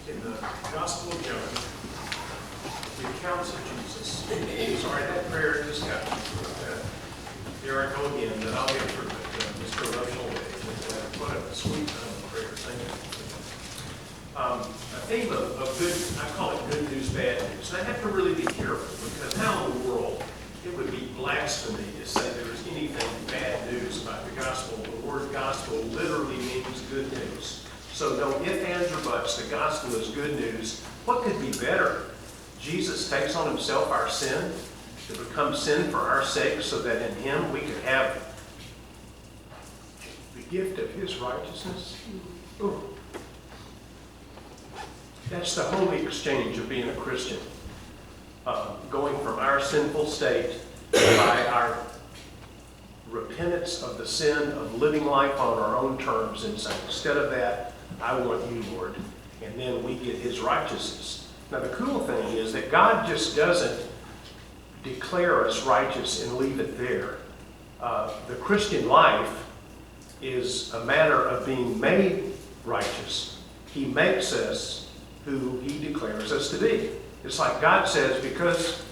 in the Gospel of John, the accounts of Jesus. Sorry, that prayer just got here I go again, that I'll answer Mr. Emotional what a sweet prayer. Thank you. A theme of good, I call it good news, bad news. And I have to really be careful, because how in the world it would be blasphemy to say there is anything bad news about the gospel. The word gospel literally means good news. So no ifs, ands, or buts. The gospel is good news. What could be better? Jesus takes on himself our sin to become sin for our sake, so that in him we could have the gift of his righteousness. Ooh. That's the holy exchange of being a Christian. Going from our sinful state by our repentance of the sin of living life on our own terms and saying, instead of that, I want you, Lord. And then we get his righteousness. Now the cool thing is that God just doesn't declare us righteous and leave it there. The Christian life is a matter of being made righteous. He makes us who he declares us to be. It's like God says, because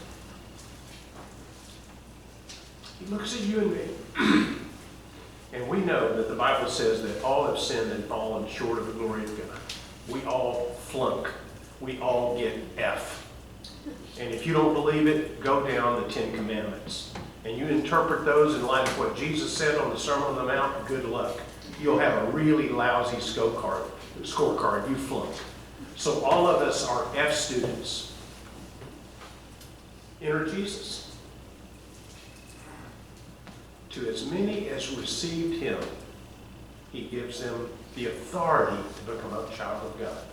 he looks at you and me. And we know that the Bible says that all have sinned and fallen short of the glory of God. We all flunk. We all get F. And if you don't believe it, go down the Ten Commandments. And you interpret those in light of what Jesus said on the Sermon on the Mount, good luck. You'll have a really lousy scorecard. You flunk. So all of us are F students. Enter Jesus. To as many as received him, he gives them the authority to become a child of God.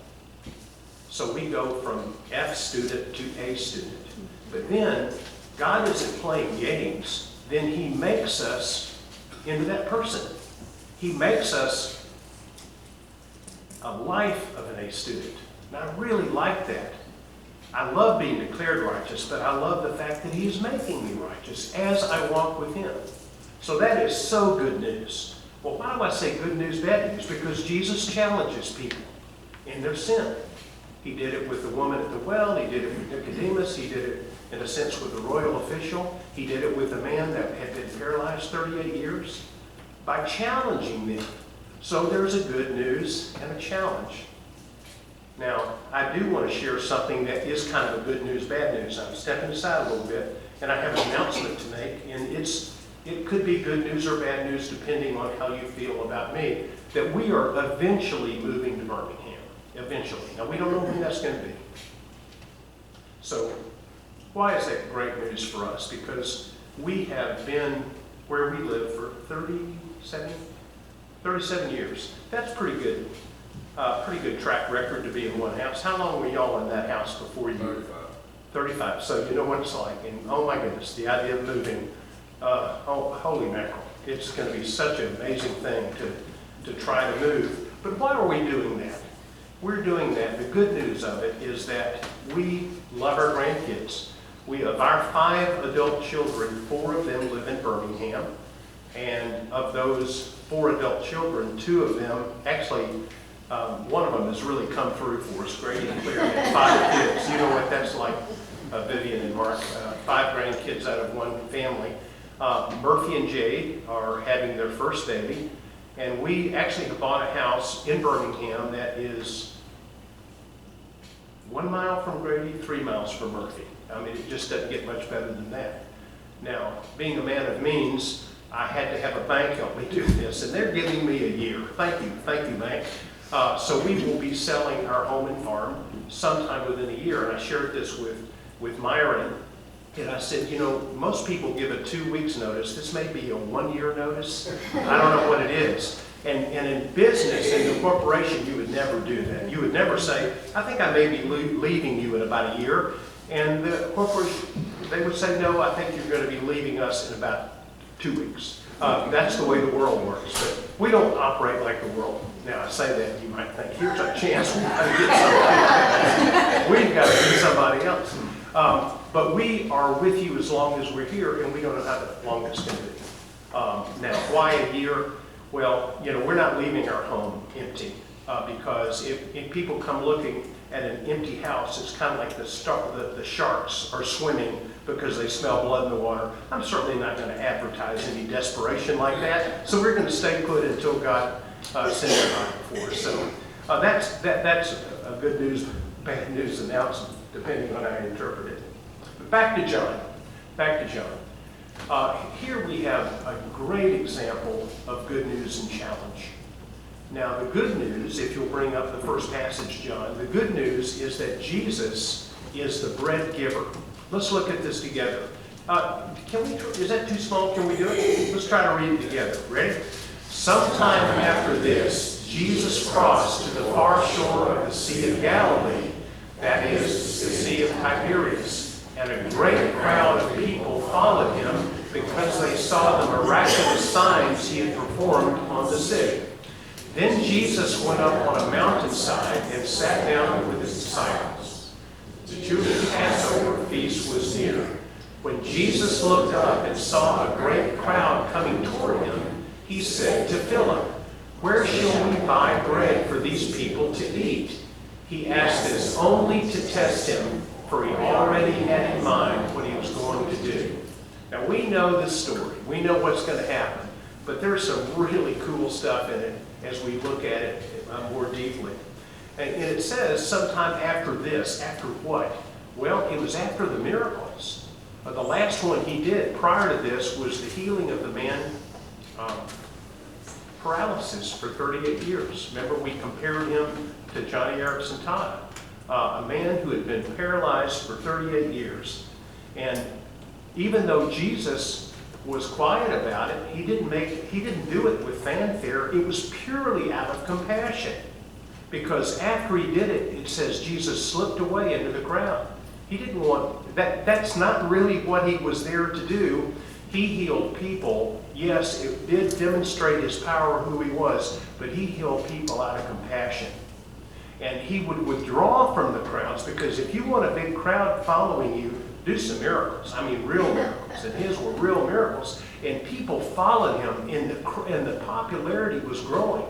So we go from F student to A student. But then, God isn't playing games. Then he makes us into that person. He makes us a life of an A student. And I really like that. I love being declared righteous, but I love the fact that he is making me righteous as I walk with him. So that is so good news. Well, why do I say good news, bad news? Because Jesus challenges people in their sin. He did it with the woman at the well. He did it with Nicodemus. He did it, in a sense, with the royal official. He did it with a man that had been paralyzed 38 years by challenging them. So there's a good news and a challenge. Now, I do want to share something that is kind of a good news, bad news. I'm stepping aside a little bit, and I have an announcement to make, and it could be good news or bad news depending on how you feel about me, that we are eventually moving to Birmingham. Eventually. Now, we don't know when that's going to be. So, why is that great news for us? Because we have been where we live for 37 years. That's pretty good track record to be in one house. How long were y'all in that house before you? 35. So you know what it's like. And oh my goodness, the idea of moving, holy mackerel. It's going to be such an amazing thing to try to move. But why are we doing that? We're doing that. The good news of it is that we love our grandkids. Of our 5 adult children, 4 of them live in Birmingham. And of those 4 adult children, 2 of them, actually, one of them has really come through for us. Grady and Claire had 5 kids. You know what that's like, Vivian and Mark. 5 grandkids out of one family. Murphy and Jade are having their first baby. And we actually have bought a house in Birmingham that is 1 mile from Grady, 3 miles from Murphy. I mean, it just doesn't get much better than that. Now, being a man of means, I had to have a bank help me do this, and they're giving me a year. Thank you, bank. So we will be selling our home and farm sometime within a year. And I shared this with Myron, and I said, you know, most people give a 2 weeks notice. This may be a 1 year notice. I don't know what it is. And in business, in the corporation, you would never do that. You would never say, I think I may be leaving you in about a year. And the corporation, they would say, no, I think you're going to be leaving us in about 2 weeks. That's the way the world works. But we don't operate like the world. Now, I say that, you might think, here's our chance. We've got to get somebody else. We've got to get somebody else. But we are with you as long as we're here, and we don't know how long it's going to be. Now, why a year? Well, you know, we're not leaving our home empty. because if people come looking at an empty house, it's kind of like the sharks are swimming because they smell blood in the water. I'm certainly not going to advertise any desperation like that, so we're going to stay put until God sends it right for us. So that's a good news, bad news announcement, depending on how you interpret it. But back to John. Here we have a great example of good news and challenge. Now, the good news, if you'll bring up the first passage, John, the good news is that Jesus is the bread giver. Let's look at this together. Is that too small? Can we do it? Let's try to read it together. Ready? Sometime after this, Jesus crossed to the far shore of the Sea of Galilee, that is, the Sea of Tiberias, and a great crowd of people followed him because they saw the miraculous signs he had performed on the sick. Then Jesus went up on a mountainside and sat down with his disciples. The Jewish Passover feast was near. When Jesus looked up and saw a great crowd coming toward him, he said to Philip, "Where shall we buy bread for these people to eat?" He asked this only to test him, for he already had in mind what he was going to do. Now we know this story. We know what's going to happen. But there's some really cool stuff in it as we look at it more deeply. And it says sometime after this. After what? Well, it was after the miracles. The last one he did prior to this was the healing of the man paralysis for 38 years. Remember, we compared him to Johnny Erickson Todd, a man who had been paralyzed for 38 years. And even though Jesus was quiet about it, he didn't do it with fanfare. It was purely out of compassion. Because after he did it, it says Jesus slipped away into the crowd. He didn't want that. That's not really what he was there to do. He healed people. Yes, it did demonstrate his power, who he was, but he healed people out of compassion. And he would withdraw from the crowds, because if you want a big crowd following you, do some miracles. I mean, real miracles. And his were real miracles. And people followed him, and the popularity was growing.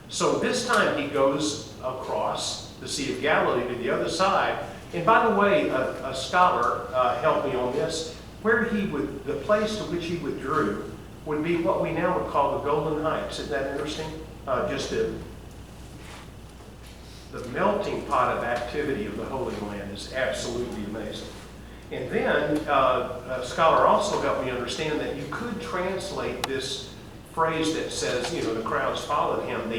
So this time he goes across the Sea of Galilee to the other side. And by the way, a scholar helped me on this. The place to which he withdrew would be what we now would call the Golden Heights. Isn't that interesting? Just the melting pot of activity of the Holy Land is absolutely amazing. And then a scholar also helped me understand that you could translate this phrase that says, the crowds followed him.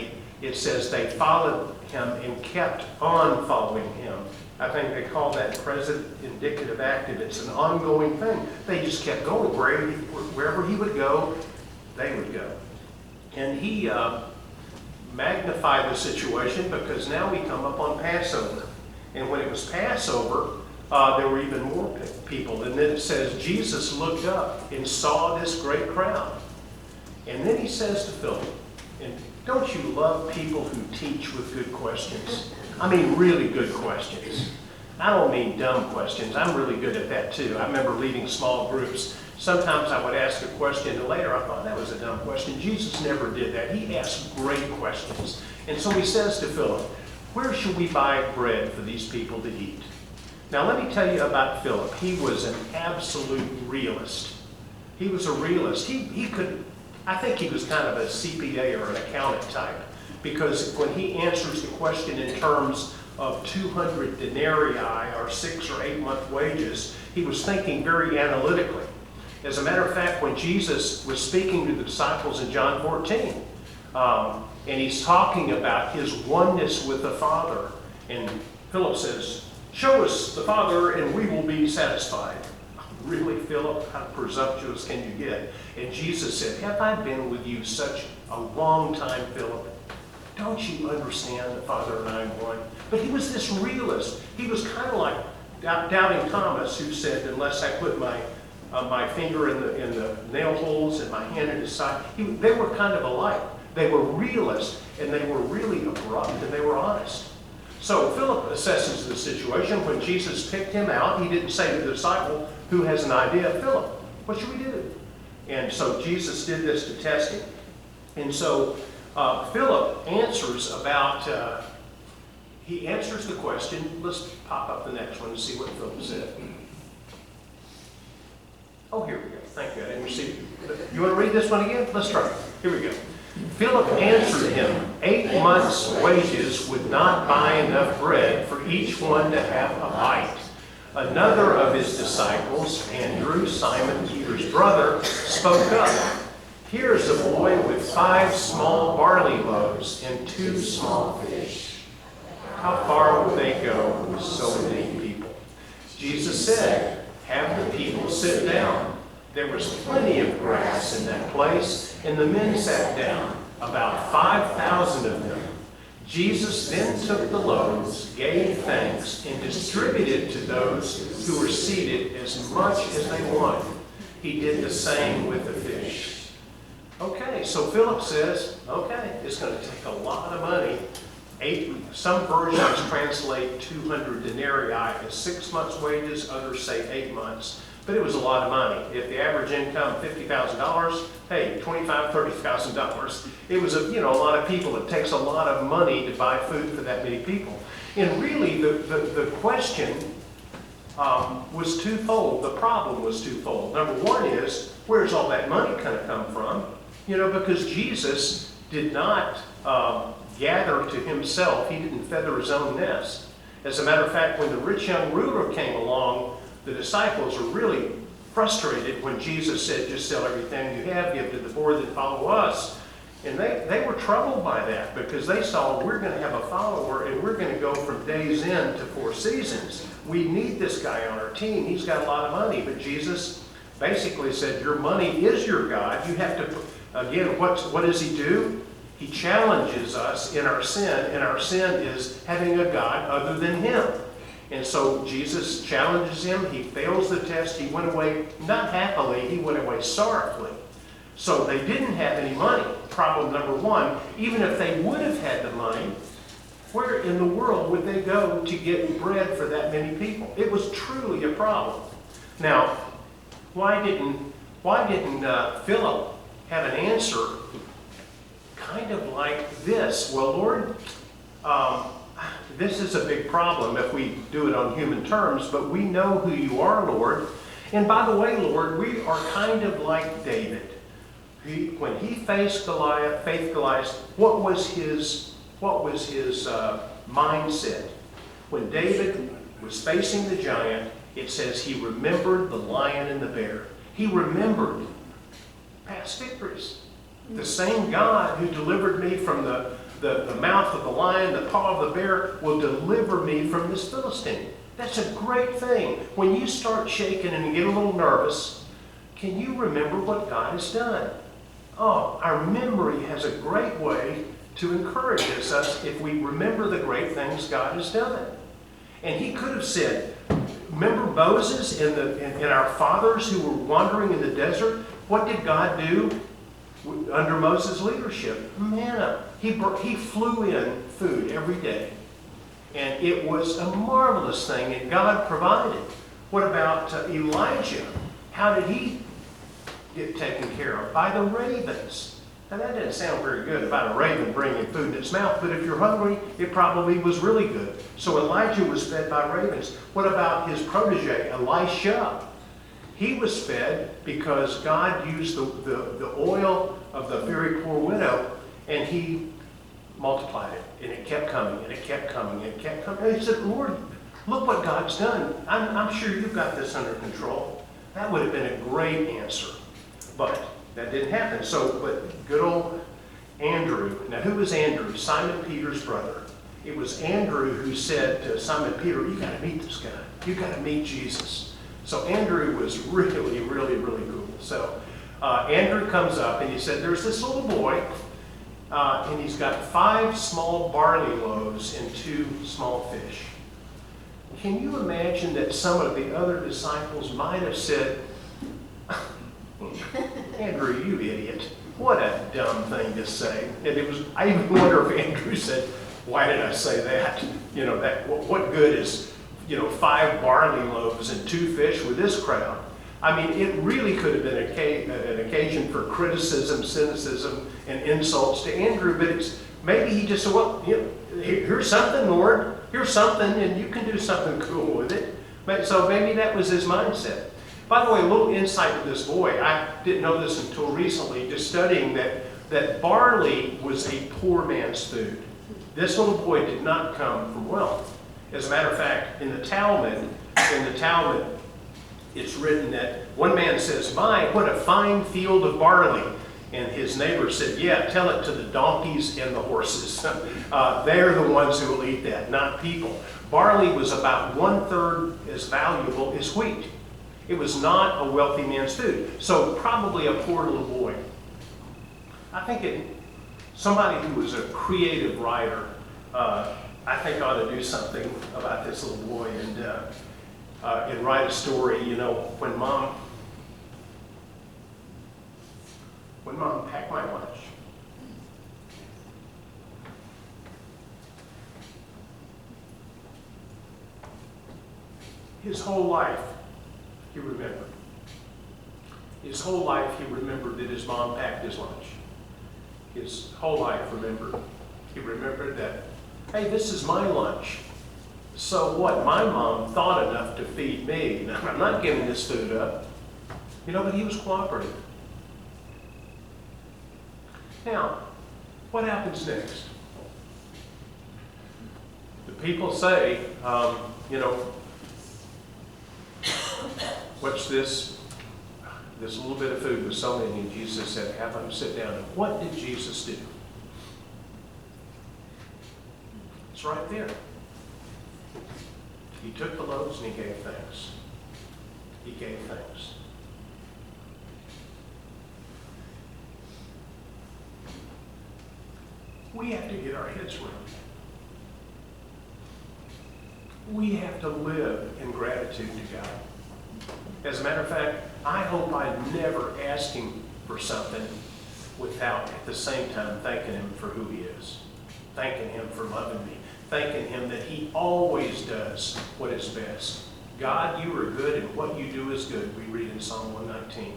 It says they followed him and kept on following him. I think they call that present indicative active. It's an ongoing thing. They just kept going. Wherever he would go, they would go. And he magnified the situation, because now we come up on Passover. And when it was Passover, there were even more people. And then it says Jesus looked up and saw this great crowd. And then he says to Philip, and don't you love people who teach with good questions? I mean, really good questions. I don't mean dumb questions. I'm really good at that too. I remember leading small groups. Sometimes I would ask a question, and later I thought that was a dumb question. Jesus never did that. He asked great questions. And so he says to Philip, "Where should we buy bread for these people to eat?" Now let me tell you about Philip. He was an absolute realist. He was a realist. I think he was kind of a CPA or an accountant type, because when he answers the question in terms of 200 denarii or 6 or 8 month wages, he was thinking very analytically. As a matter of fact, when Jesus was speaking to the disciples in John 14, and he's talking about his oneness with the Father, and Philip says, "Show us the Father and we will be satisfied." Really, Philip? How presumptuous can you get? And Jesus said, "Have I been with you such a long time, Philip? Don't you understand the Father and I are one?" But he was this realist. He was kind of like doubting Thomas, who said, "Unless I put my finger in the nail holes and my hand in his side." They were kind of alike. They were realists, and they were really abrupt, and they were honest. So Philip assesses the situation. When Jesus picked him out, he didn't say to the disciple who has an idea, "Philip, what should we do?" And so Jesus did this to test him. And so Philip answers about, he answers the question. Let's pop up the next one and see what Philip said. Oh, here we go. Thank you. I didn't receive it. You want to read this one again? Let's try it. Here we go. Philip answered him, 8 months' wages would not buy enough bread for each one to have a bite. Another of his disciples, Andrew, Simon Peter's brother, spoke up. Here's a boy with 5 small barley loaves and 2 small fish. How far would they go with so many people? Jesus said, have the people sit down. There was plenty of grass in that place, and the men sat down, about 5,000 of them. Jesus then took the loaves, gave thanks, and distributed to those who were seated as much as they wanted. He did the same with the fish. Okay, so Philip says, okay, it's going to take a lot of money. Some versions translate 200 denarii as 6 months' wages, others say 8 months. But it was a lot of money. If the average income $50,000, hey, $25,000, $30,000. It was a lot of people. It takes a lot of money to buy food for that many people. And really, the question was twofold. The problem was twofold. Number one is, where's all that money going to come from? Because Jesus did not gather to himself. He didn't feather his own nest. As a matter of fact, when the rich young ruler came along, the disciples were really frustrated when Jesus said, just sell everything you have, give to the poor, then follow us. And they were troubled by that because they saw, we're going to have a follower and we're going to go from days in to 4 seasons. We need this guy on our team. He's got a lot of money. But Jesus basically said, your money is your God. You have to, again, what does he do? He challenges us in our sin, and our sin is having a God other than him. And so Jesus challenges him. He fails the test. He went away, not happily, he went away sorrowfully. So they didn't have any money. Problem number one, even if they would have had the money, where in the world would they go to get bread for that many people? It was truly a problem. Now, why didn't Philip have an answer kind of like this? Well, Lord, this is a big problem if we do it on human terms, but we know who you are, Lord. And by the way, Lord, we are kind of like David. When he faced Goliath, what was his mindset? When David was facing the giant, it says he remembered the lion and the bear. He remembered past victories. The same God who delivered me from the mouth of the lion, the paw of the bear, will deliver me from this Philistine. That's a great thing. When you start shaking and you get a little nervous, can you remember what God has done? Oh, our memory has a great way to encourage us if we remember the great things God has done. And he could have said, remember Moses and our fathers who were wandering in the desert? What did God do under Moses' leadership? Manna. He flew in food every day. And it was a marvelous thing, and God provided. What about Elijah? How did he get taken care of? By the ravens. Now that doesn't sound very good about a raven bringing food in its mouth, but if you're hungry, it probably was really good. So Elijah was fed by ravens. What about his protege, Elisha? He was fed because God used the oil of the very poor widow, and he multiplied it, and it kept coming, and it kept coming, and it kept coming. And he said, Lord, look what God's done. I'm sure you've got this under control. That would have been a great answer, but that didn't happen. So, but good old Andrew. Now, who was Andrew? Simon Peter's brother. It was Andrew who said to Simon Peter, you got to meet this guy. You got to meet Jesus. So Andrew was really, really, really cool. So Andrew comes up and he said, there's this little boy, and he's got 5 small barley loaves and 2 small fish. Can you imagine that some of the other disciples might have said, Andrew, you idiot. What a dumb thing to say. And I even wonder if Andrew said, why did I say that? What good is 5 barley loaves and 2 fish with this crowd? I mean, it really could have been an occasion for criticism, cynicism, and insults to Andrew, but maybe he just said, well, here's something, Lord. Here's something, and you can do something cool with it. So maybe that was his mindset. By the way, a little insight with this boy. I didn't know this until recently, just studying that barley was a poor man's food. This little boy did not come from wealth. As a matter of fact, in the Talmud, it's written that one man says, "My, what a fine field of barley." And his neighbor said, "Yeah, tell it to the donkeys and the horses." They're the ones who will eat that, not people. Barley was about 1/3 as valuable as wheat. It was not a wealthy man's food. So probably a poor little boy. I think somebody who was a creative writer, I think ought to do something about this little boy and write a story. When mom packed my lunch, his whole life he remembered. His whole life he remembered that his mom packed his lunch. His whole life he remembered that, hey, this is my lunch. So what? My mom thought enough to feed me. I'm not giving this food up. But he was cooperative. Now, what happens next? The people say, what's this? This little bit of food with so many, and Jesus said, have them sit down. What did Jesus do? It's right there. He took the loaves and he gave thanks. He gave thanks. We have to get our heads around that. We have to live in gratitude to God. As a matter of fact, I hope I never ask him for something without at the same time thanking him for who he is, thanking him for loving me, thanking him that he always does what is best. God, you are good and what you do is good, we read in Psalm 119.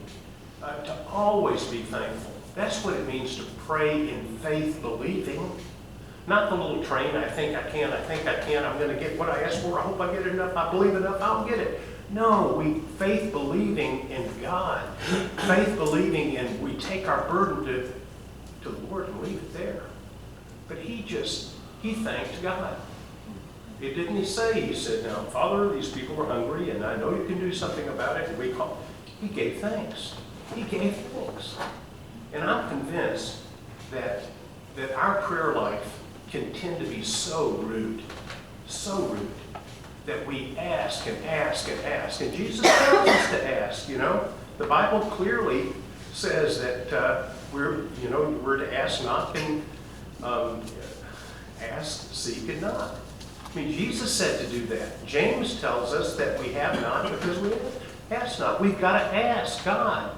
To always be thankful. That's what it means to pray in faith believing. Not the little train, I think I can, I'm going to get what I asked for, I hope I get enough, I believe enough, I'll get it. No, faith believing in God. Faith believing in, we take our burden to the Lord and leave it there. But he thanked God. It didn't he say, he said, now, Father, these people are hungry and I know you can do something about it. And he gave thanks. He gave thanks. And I'm convinced that our prayer life can tend to be so rude, that we ask and ask and ask. And Jesus tells us to ask, The Bible clearly says that we're to ask, knock, and ask, seek, and knock. I mean, Jesus said to do that. James tells us that we have not because we ask not. We've got to ask God.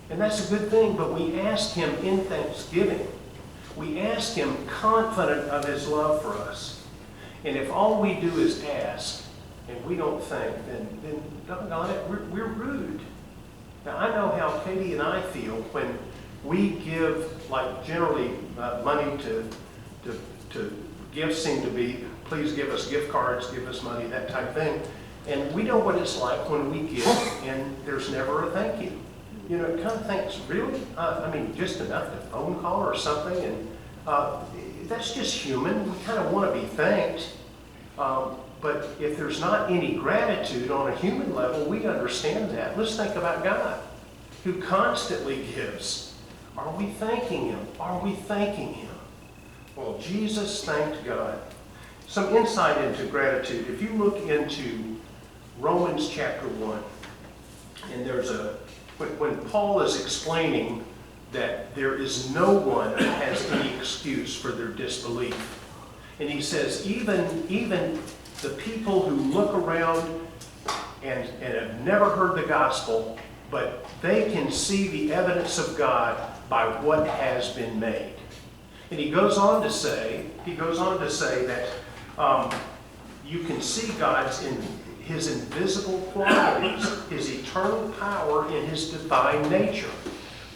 And that's a good thing, but we ask him in thanksgiving. We ask him confident of his love for us. And if all we do is ask, and we don't thank, then doggone it, we're rude. Now, I know how Katie and I feel when we give, like generally, money to gifts seem to be, please give us gift cards, give us money, that type of thing. And we know what it's like when we give, and there's never a thank you. It kind of thinks, really? Just enough to phone call or something, and that's just human. We kind of want to be thanked. But if there's not any gratitude on a human level, we understand that. Let's think about God, who constantly gives. Are we thanking him? Are we thanking him? Well, Jesus thanked God. Some insight into gratitude. If you look into Romans chapter 1, and when Paul is explaining that there is no one who has any excuse for their disbelief. And he says, even the people who look around and have never heard the gospel, but they can see the evidence of God by what has been made. And he goes on to say that you can see God's his invisible qualities, his eternal power, and his divine nature.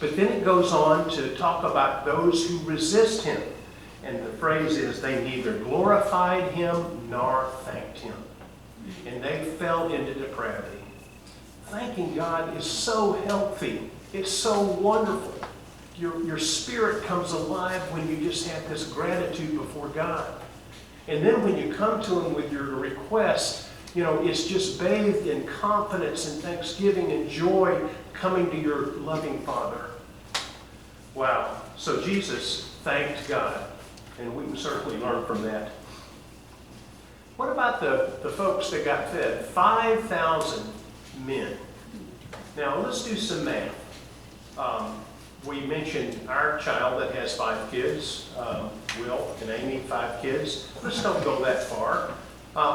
But then it goes on to talk about those who resist him. And the phrase is, they neither glorified him nor thanked him. And they fell into depravity. Thanking God is so healthy. It's so wonderful. Your spirit comes alive when you just have this gratitude before God. And then when you come to him with your request, it's just bathed in confidence and thanksgiving and joy coming to your loving Father. Wow. So Jesus thanked God, and we can certainly learn from that. What about the folks that got fed? 5,000 men. Now, let's do some math. We mentioned our child that has 5 kids, Will and Amy, 5 kids. Let's don't go that far.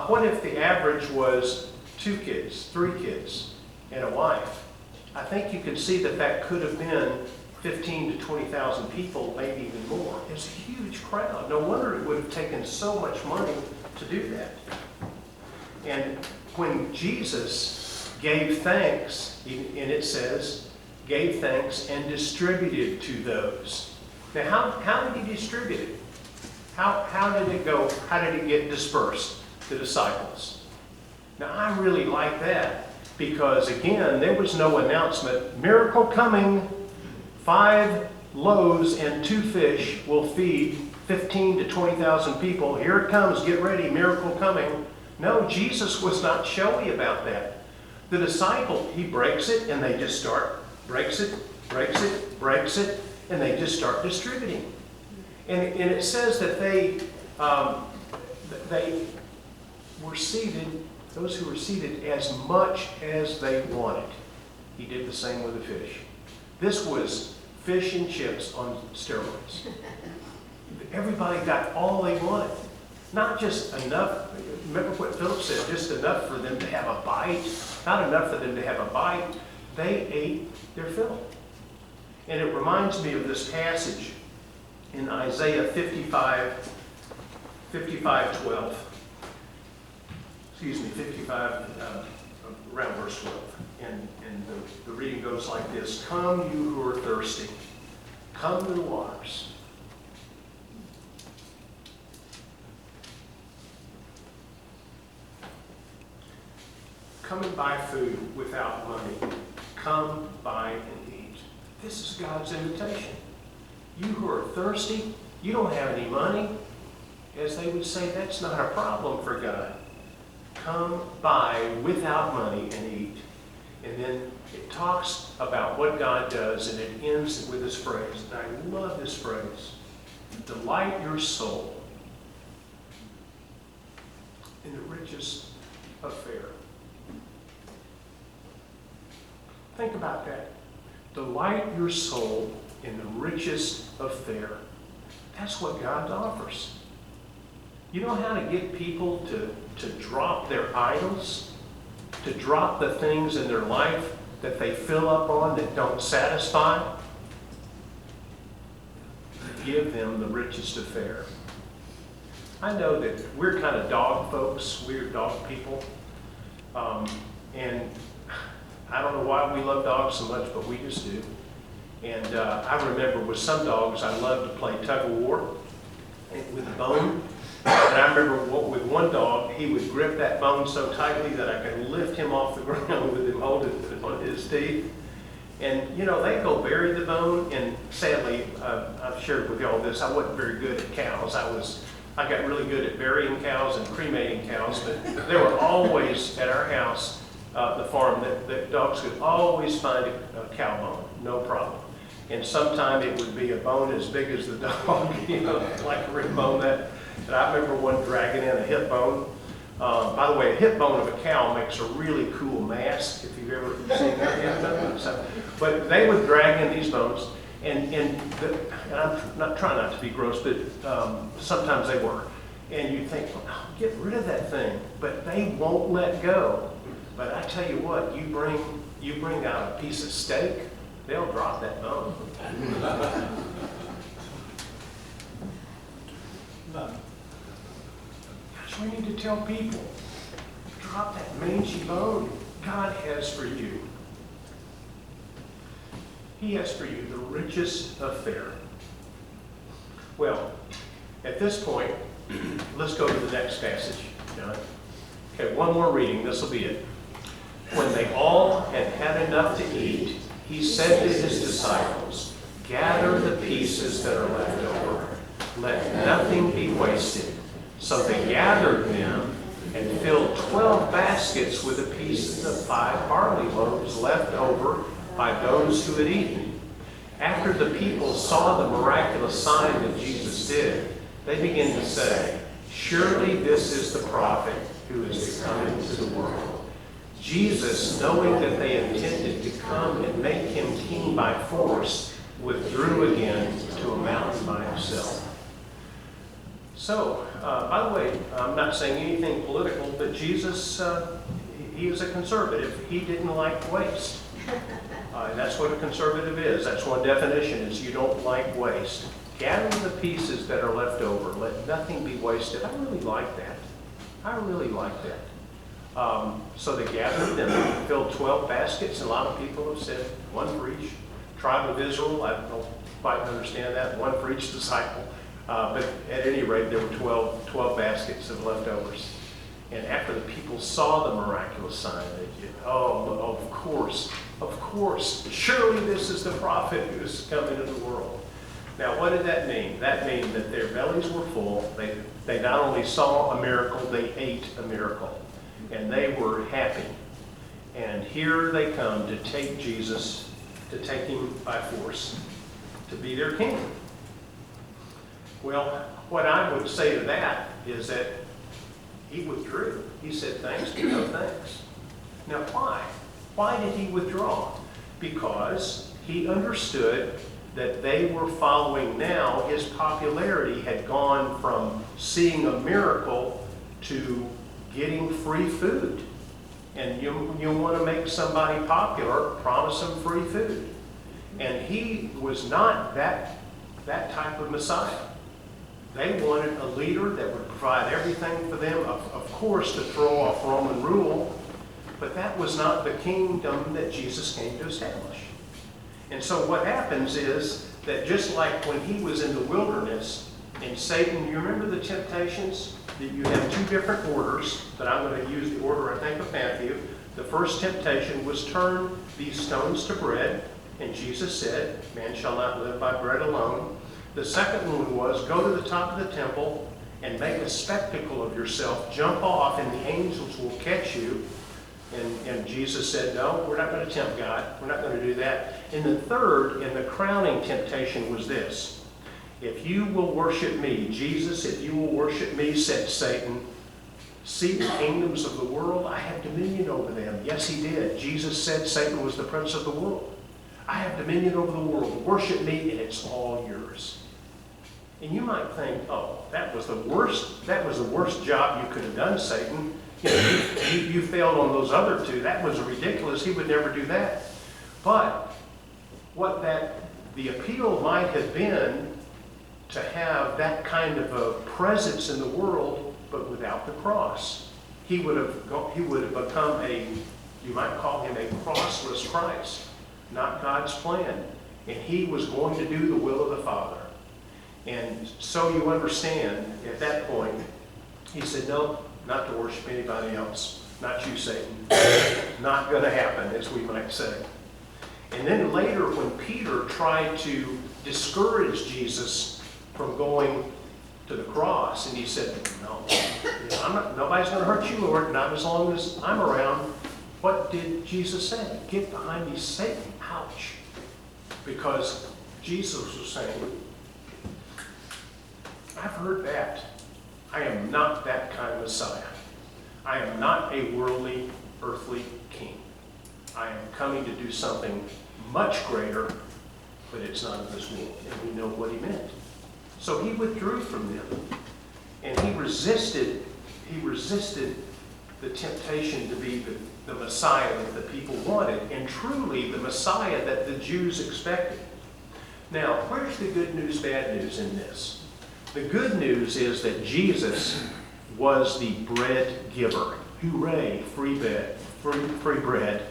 What if the average was 2 kids, 3 kids, and a wife? I think you could see that could have been 15 to 20,000 people, maybe even more. It's a huge crowd. No wonder it would have taken so much money to do that. And when Jesus gave thanks, and it says, gave thanks and distributed to those. Now, how did he distribute it? How did it go? How did it get dispersed? The disciples. Now, I really like that because, again, there was no announcement, miracle coming, 5 loaves and 2 fish will feed 15 to 20,000 people. Here it comes, get ready, miracle coming. No, Jesus was not showy about that. The disciple, he breaks it and they just start breaks it, and they just start distributing. And it says that they were seated, those who were seated, as much as they wanted. He did the same with the fish. This was fish and chips on steroids. Everybody got all they wanted. Not just enough, remember what Philip said, just enough for them to have a bite, not enough for them to have a bite. They ate their fill. And it reminds me of this passage in Isaiah 55:12. Excuse me, 55, around verse 12. And the reading goes like this. Come, you who are thirsty, come to the waters. Come and buy food without money. Come, buy, and eat. This is God's invitation. You who are thirsty, you don't have any money. As they would say, that's not a problem for God. Come, buy without money and eat. And then it talks about what God does, and it ends with this phrase. And I love this phrase. Delight your soul in the richest of fare. Think about that. Delight your soul in the richest of fare. That's what God offers. You know how to get people to drop their idols? To drop the things in their life that they fill up on that don't satisfy? Give them the richest of fare. I know that we're kind of dog folks. We're dog people. And I don't know why we love dogs so much, but we just do. And I remember with some dogs, I loved to play tug of war with a bone. And I remember with one dog, he would grip that bone so tightly that I could lift him off the ground with him holding it on his teeth. And, they go bury the bone. And sadly, I've shared with you all this, I wasn't very good at cows. I got really good at burying cows and cremating cows, but there were always at our house, the farm, that dogs could always find a cow bone, no problem. And sometime it would be a bone as big as the dog, like a rib bone. And I remember one dragging in a hip bone. By the way, a hip bone of a cow makes a really cool mask, if you've ever seen that. But they would drag in these bones, and I'm not trying not to be gross, but sometimes they were. And you think, well, get rid of that thing, but they won't let go. But I tell you what, you bring out a piece of steak, they'll drop that bone. Gosh, we need to tell people, drop that mangy bone God has for you. He has for you the richest of fare. Well, at this point, let's go to the next passage, John. Okay, one more reading. This will be it. When they all had had enough to eat, he said to his disciples, "Gather the pieces that are left over. Let nothing be wasted." So they gathered them and filled 12 baskets with the pieces of 5 barley loaves left over by those who had eaten. After the people saw the miraculous sign that Jesus did, they began to say, "Surely this is the prophet who is to come into the world." Jesus, knowing that they intended to come and make him king by force, withdrew again to a mountain by himself. So, by the way, I'm not saying anything political, but Jesus, he was a conservative. He didn't like waste. And that's what a conservative is. That's one definition, is you don't like waste. Gather the pieces that are left over. Let nothing be wasted. I really like that. I really like that. So they gathered them, filled 12 baskets. A lot of people have said one for each tribe of Israel. I don't quite understand that. One for each disciple. But at any rate, there were 12 baskets of leftovers. And after the people saw the miraculous sign, they did, oh, of course, surely this is the prophet who has come into the world. Now, what did that mean? That meant that their bellies were full. They not only saw a miracle, they ate a miracle. And they were happy. And here they come to take Jesus, to take him by force, to be their king. Well, what I would say to that is that he withdrew. He said thanks, but no thanks. Now, why? Why did he withdraw? Because he understood that they were following now. His popularity had gone from seeing a miracle to getting free food. And you want to make somebody popular, promise them free food. And he was not that type of Messiah. They wanted a leader that would provide everything for them, of course, to throw off Roman rule. But that was not the kingdom that Jesus came to establish. And so what happens is that just like when he was in the wilderness, and Satan, you remember the temptations? That you have 2 different orders, but I'm going to use the order, I think, of Matthew. The first temptation was turn these stones to bread, and Jesus said, man shall not live by bread alone. The second one was go to the top of the temple and make a spectacle of yourself, jump off, and the angels will catch you. And Jesus said, no, we're not going to tempt God. We're not going to do that. And the third, and the crowning temptation was this. If you will worship me, Jesus, if you will worship me, said Satan, see the kingdoms of the world, I have dominion over them. Yes, he did. Jesus said Satan was the prince of the world. I have dominion over the world. Worship me, and it's all yours. And you might think, oh, that was the worst job you could have done, Satan. You failed on those other 2. That was ridiculous. He would never do that. But what the appeal might have been to have that kind of a presence in the world, but without the cross. He would have become you might call him a crossless Christ, not God's plan. And he was going to do the will of the Father. And so you understand, at that point, he said, no, not to worship anybody else, not you, Satan. Not going to happen, as we might say. And then later, when Peter tried to discourage Jesus from going to the cross, and he said, no, nobody's going to hurt you, Lord, not as long as I'm around. What did Jesus say? Get behind me, Satan. Ouch. Because Jesus was saying, I've heard that. I am not that kind of Messiah. I am not a worldly, earthly king. I am coming to do something much greater, but it's not of this world. And we know what he meant. So he withdrew from them. And he resisted the temptation to be the Messiah that the people wanted, and truly the Messiah that the Jews expected. Now, where's the good news, bad news in this? The good news is that Jesus was the bread giver. hooray, free bread.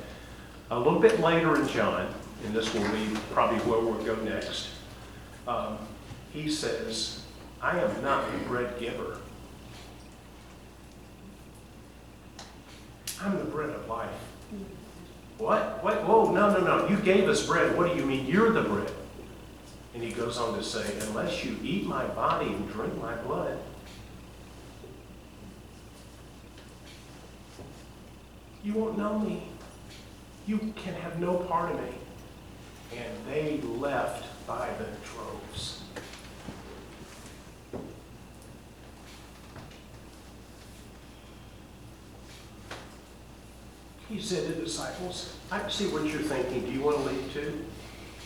A little bit later in John, and this will be probably where we'll go next, he says, I am not the bread giver. I'm the bread of life. What? Whoa, no. You gave us bread. What do you mean you're the bread? And he goes on to say, unless you eat my body and drink my blood, you won't know me. You can have no part of me. And they left by the droves. He said to the disciples, I can see what you're thinking. Do you want to leave too?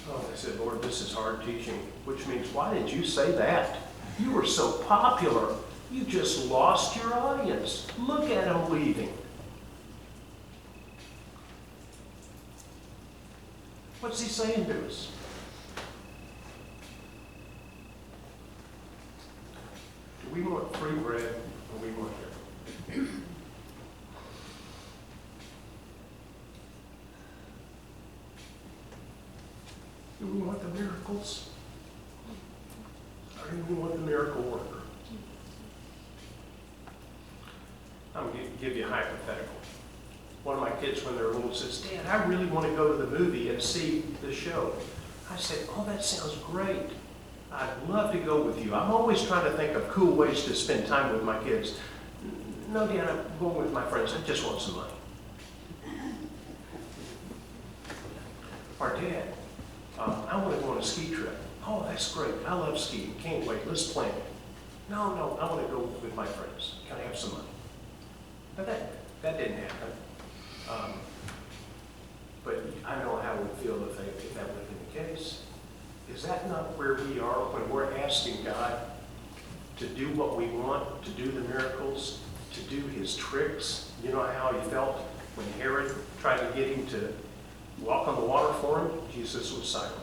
Oh, they said, Lord, this is hard teaching. Which means, why did you say that? You were so popular. You just lost your audience. Look at him leaving. What's he saying to us? Do we want free bread or we want it? Do we want the miracles? Or do we want the miracle worker? I'm going to give you a hypothetical. One of my kids, when they're little, says, Dad, I really want to go to the movie and see the show. I said, oh, that sounds great. I'd love to go with you. I'm always trying to think of cool ways to spend time with my kids. No, Dad, I'm going with my friends. I just want some money. Or, Dad, I want to go on a ski trip. Oh, that's great. I love skiing. Can't wait. Let's plan it. No, I want to go with my friends. Can I have some money? But that didn't happen. But I know how we feel if that would have been the case. Is that not where we are when we're asking God to do what we want, to do the miracles, to do his tricks? You know how he felt when Herod tried to get him to walk on the water for him? Jesus was silent.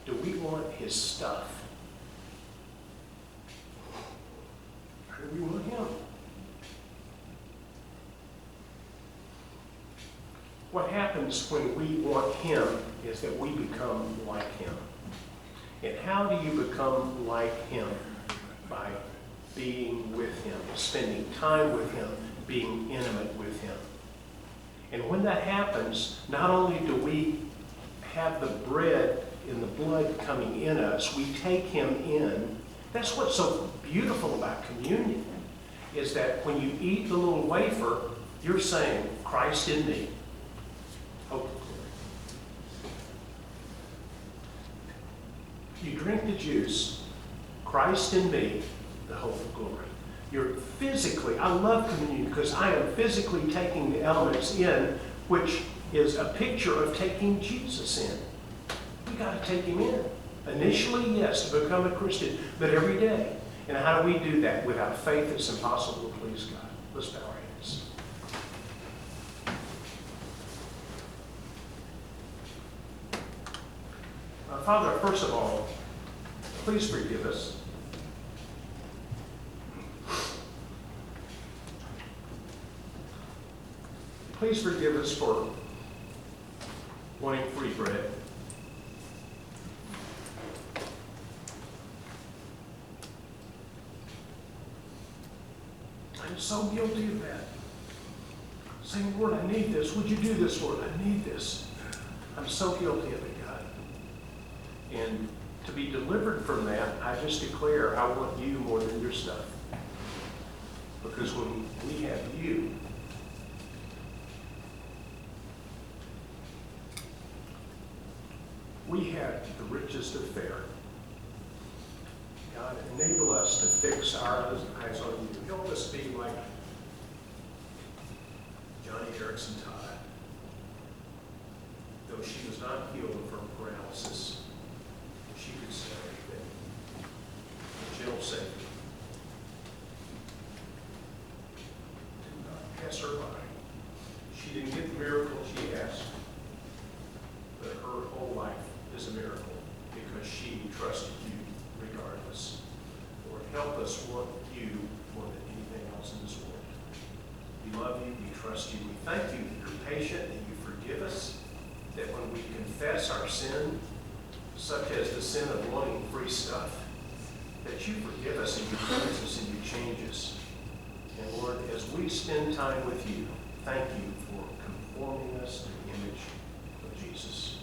Do we want his stuff? Or do we want him? What happens when we want him is that we become like him. And how do you become like him? By being with him, spending time with him, being intimate with him. And when that happens, not only do we have the bread and the blood coming in us, we take him in. That's what's so beautiful about communion, is that when you eat the little wafer, you're saying, Christ in me. Hope. You drink the juice, Christ in me, the hope of glory. You're physically, I love communion because I am physically taking the elements in, which is a picture of taking Jesus in. We got to take him in. Initially, yes, to become a Christian, but every day. And how do we do that? Without faith, it's impossible to please God. Let's bow our heads. Father, first of all, please forgive us. Please forgive us for wanting free bread. I'm so guilty of that. Saying, Lord, I need this. Would you do this, Lord? I need this. I'm so guilty of it, God. And to be delivered from that, I just declare I want you more than your stuff. Because when we have you, we have the richest of fare. God, enable us to fix our eyes on you. Help us be like Johnny Erickson Todd. Though she was not healed of her paralysis, she could say that the gentle Savior did not pass her by. She didn't get the miracle she asked, but her whole life is a miracle because she trusted you regardless. Lord, help us want you more than anything else in this world. We love trust you. We thank you that you're patient, that you forgive us, that when we confess our sin, such as the sin of wanting free stuff, that you forgive us and you cleanse us and you change us. And Lord, as we spend time with you, thank you for conforming us to the image of Jesus.